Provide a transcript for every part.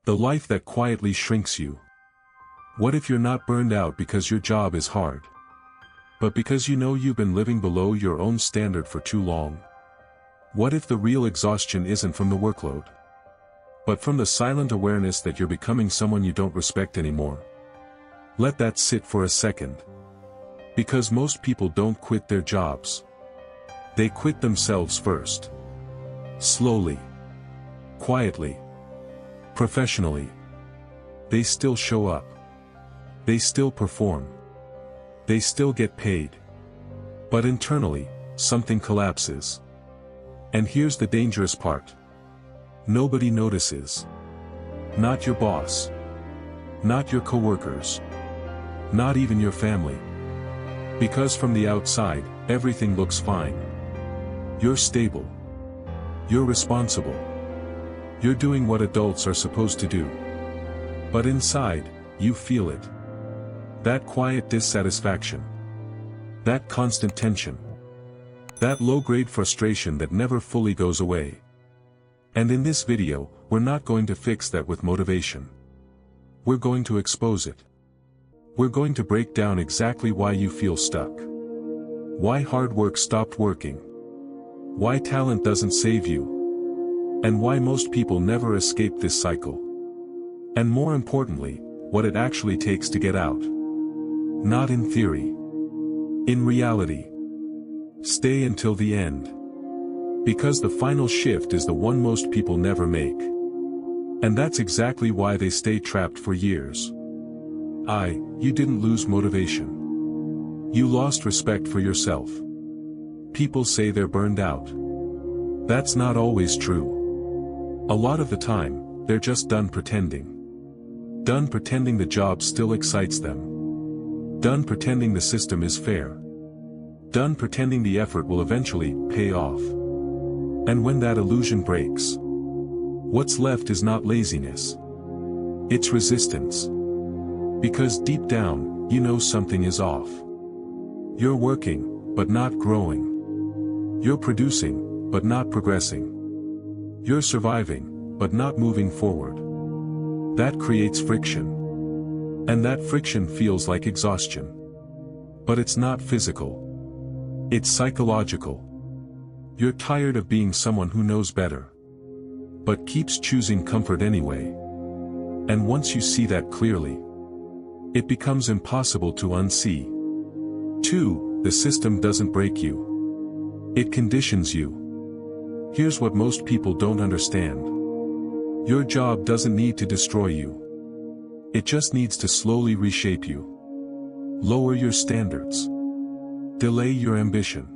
The life that quietly shrinks you. What if you're not burned out because your job is hard, but because you know you've been living below your own standard for too long? What if the real exhaustion isn't from the workload, but from the silent awareness that you're becoming someone you don't respect anymore? Let that sit for a second. Because most people don't quit their jobs. They quit themselves first. Slowly. Quietly. Professionally. They still show up. They still perform. They still get paid. But internally, something collapses. And here's the dangerous part. Nobody notices. Not your boss. Not your coworkers. Not even your family. Because from the outside, everything looks fine. You're stable. You're responsible. You're doing what adults are supposed to do. But inside, you feel it. That quiet dissatisfaction. That constant tension. That low-grade frustration that never fully goes away. And in this video, we're not going to fix that with motivation. We're going to expose it. We're going to break down exactly why you feel stuck. Why hard work stopped working. Why talent doesn't save you. And why most people never escape this cycle. And more importantly, what it actually takes to get out. Not in theory. In reality. Stay until the end. Because the final shift is the one most people never make. And that's exactly why they stay trapped for years. You didn't lose motivation. You lost respect for yourself. People say they're burned out. That's not always true. A lot of the time, they're just done pretending. Done pretending the job still excites them. Done pretending the system is fair. Done pretending the effort will eventually pay off. And when that illusion breaks, what's left is not laziness. It's resistance. Because deep down, you know something is off. You're working, but not growing. You're producing, but not progressing. You're surviving, but not moving forward. That creates friction. And that friction feels like exhaustion. But it's not physical. It's psychological. You're tired of being someone who knows better, but keeps choosing comfort anyway. And once you see that clearly, it becomes impossible to unsee. 2. The system doesn't break you. It conditions you. Here's what most people don't understand. Your job doesn't need to destroy you. It just needs to slowly reshape you. Lower your standards. Delay your ambition.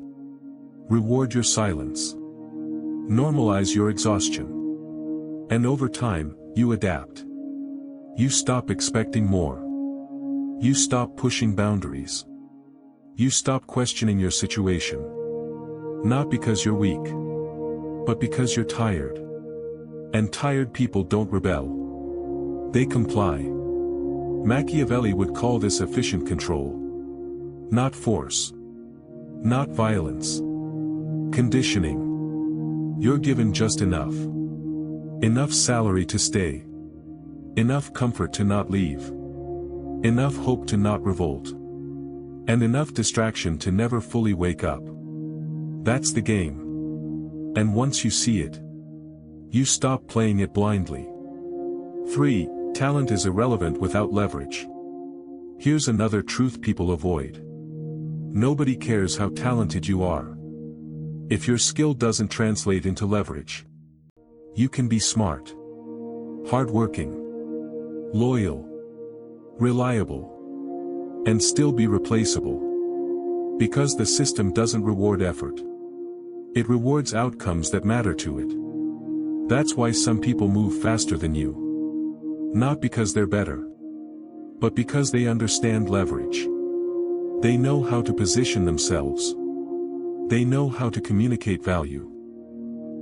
Reward your silence. Normalize your exhaustion. And over time, you adapt. You stop expecting more. You stop pushing boundaries. You stop questioning your situation. Not because you're weak, but because you're tired. And tired people don't rebel. They comply. Machiavelli would call this efficient control. Not force. Not violence. Conditioning. You're given just enough. Enough salary to stay. Enough comfort to not leave. Enough hope to not revolt. And enough distraction to never fully wake up. That's the game. And once you see it, you stop playing it blindly. 3. Talent is irrelevant without leverage. Here's another truth people avoid. Nobody cares how talented you are. If your skill doesn't translate into leverage, you can be smart, hardworking, loyal, reliable, and still be replaceable. Because the system doesn't reward effort. It rewards outcomes that matter to it. That's why some people move faster than you. Not because they're better, but because they understand leverage. They know how to position themselves. They know how to communicate value.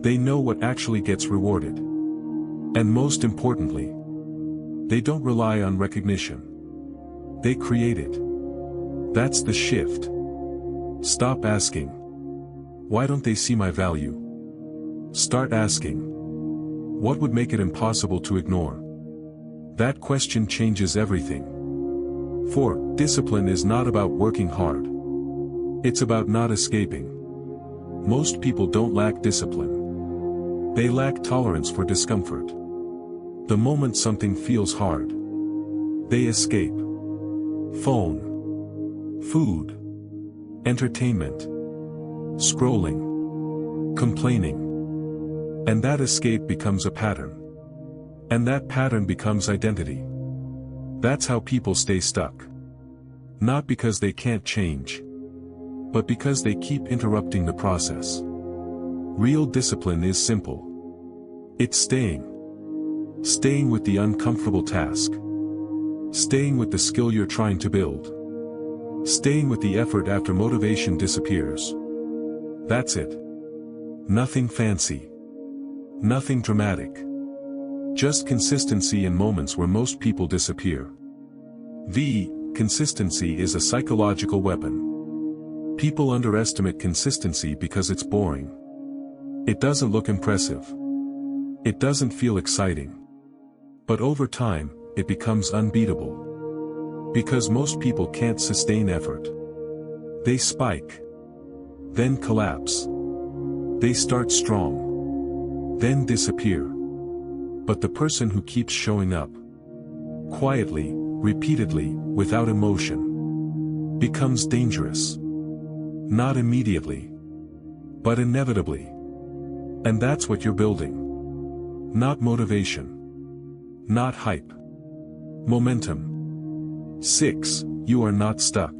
They know what actually gets rewarded. And most importantly, they don't rely on recognition. They create it. That's the shift. Stop asking, why don't they see my value? Start asking, what would make it impossible to ignore? That question changes everything. 4. Discipline is not about working hard. It's about not escaping. Most people don't lack discipline. They lack tolerance for discomfort. The moment something feels hard, they escape. Phone, food, entertainment, scrolling, complaining. And that escape becomes a pattern. And that pattern becomes identity. That's how people stay stuck. Not because they can't change, but because they keep interrupting the process. Real discipline is simple. It's staying. Staying with the uncomfortable task. Staying with the skill you're trying to build. Staying with the effort after motivation disappears. That's it. Nothing fancy. Nothing dramatic. Just consistency in moments where most people disappear. Consistency is a psychological weapon. People underestimate consistency because it's boring. It doesn't look impressive. It doesn't feel exciting. But over time, it becomes unbeatable. Because most people can't sustain effort. They spike. Then collapse. They start strong. Then disappear. But the person who keeps showing up, quietly, repeatedly, without emotion, becomes dangerous. Not immediately, but inevitably. And that's what you're building. Not motivation. Not hype. Momentum. 6. You are not stuck.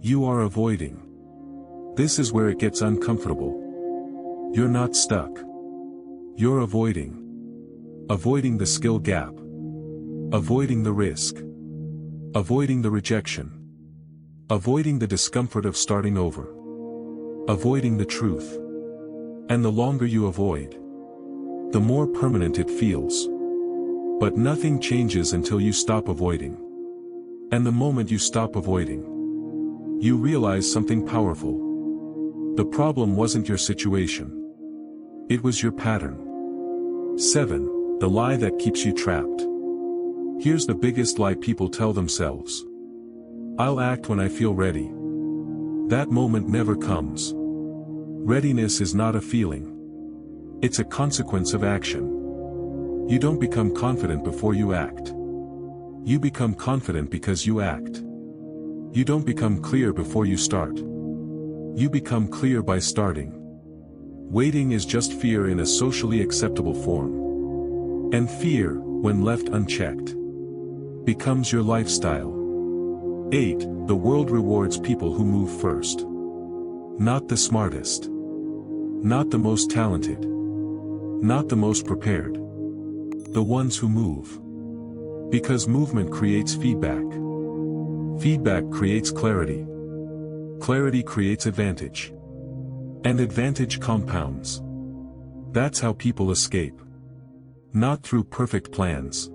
You are avoiding. This is where it gets uncomfortable. You're not stuck. You're avoiding. Avoiding the skill gap. Avoiding the risk. Avoiding the rejection. Avoiding the discomfort of starting over. Avoiding the truth. And the longer you avoid, the more permanent it feels. But nothing changes until you stop avoiding. And the moment you stop avoiding, you realize something powerful. The problem wasn't your situation. It was your pattern. 7. The lie that keeps you trapped. Here's the biggest lie people tell themselves. I'll act when I feel ready. That moment never comes. Readiness is not a feeling. It's a consequence of action. You don't become confident before you act. You become confident because you act. You don't become clear before you start. You become clear by starting. Waiting is just fear in a socially acceptable form. And fear, when left unchecked, becomes your lifestyle. 8. The world rewards people who move first. Not the smartest. Not the most talented. Not the most prepared. The ones who move. Because movement creates feedback. Feedback creates clarity. Clarity creates advantage. And advantage compounds. That's how people escape. Not through perfect plans.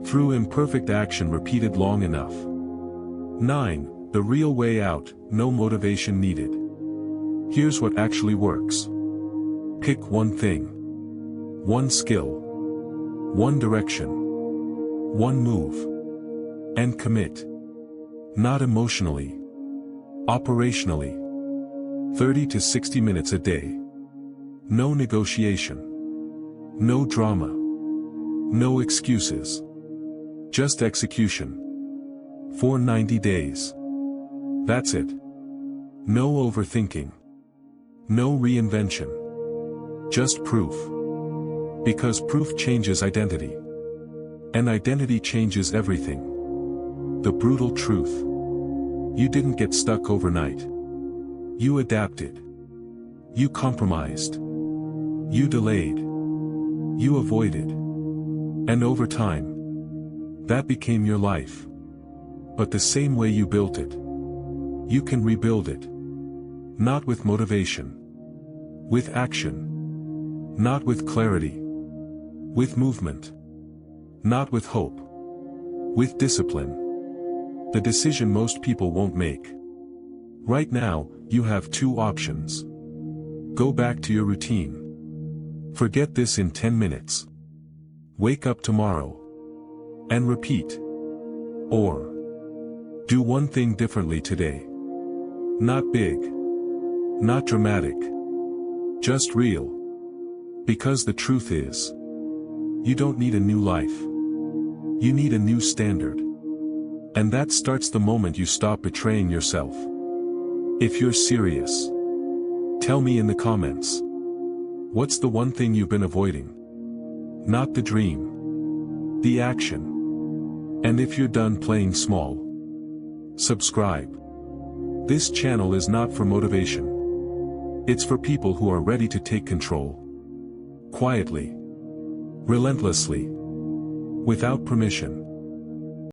Through imperfect action repeated long enough. 9. The real way out, no motivation needed. Here's what actually works. Pick one thing. One skill. One direction. One move. And commit. Not emotionally. Operationally. 30 to 60 minutes a day. No negotiation. No drama. No excuses. Just execution. For 90 days. That's it. No overthinking. No reinvention. Just proof. Because proof changes identity. And identity changes everything. The brutal truth. You didn't get stuck overnight. You adapted. You compromised. You delayed. You avoided. And over time, that became your life. But the same way you built it, you can rebuild it. Not with motivation. With action. Not with clarity. With movement. Not with hope. With discipline. The decision most people won't make. Right now, you have two options. Go back to your routine. Forget this in 10 minutes. Wake up tomorrow. And repeat. Or do one thing differently today. Not big. Not dramatic. Just real. Because the truth is, you don't need a new life. You need a new standard. And that starts the moment you stop betraying yourself. If you're serious, tell me in the comments. What's the one thing you've been avoiding? Not the dream. The action. And if you're done playing small, subscribe. This channel is not for motivation. It's for people who are ready to take control. Quietly. Relentlessly. Without permission.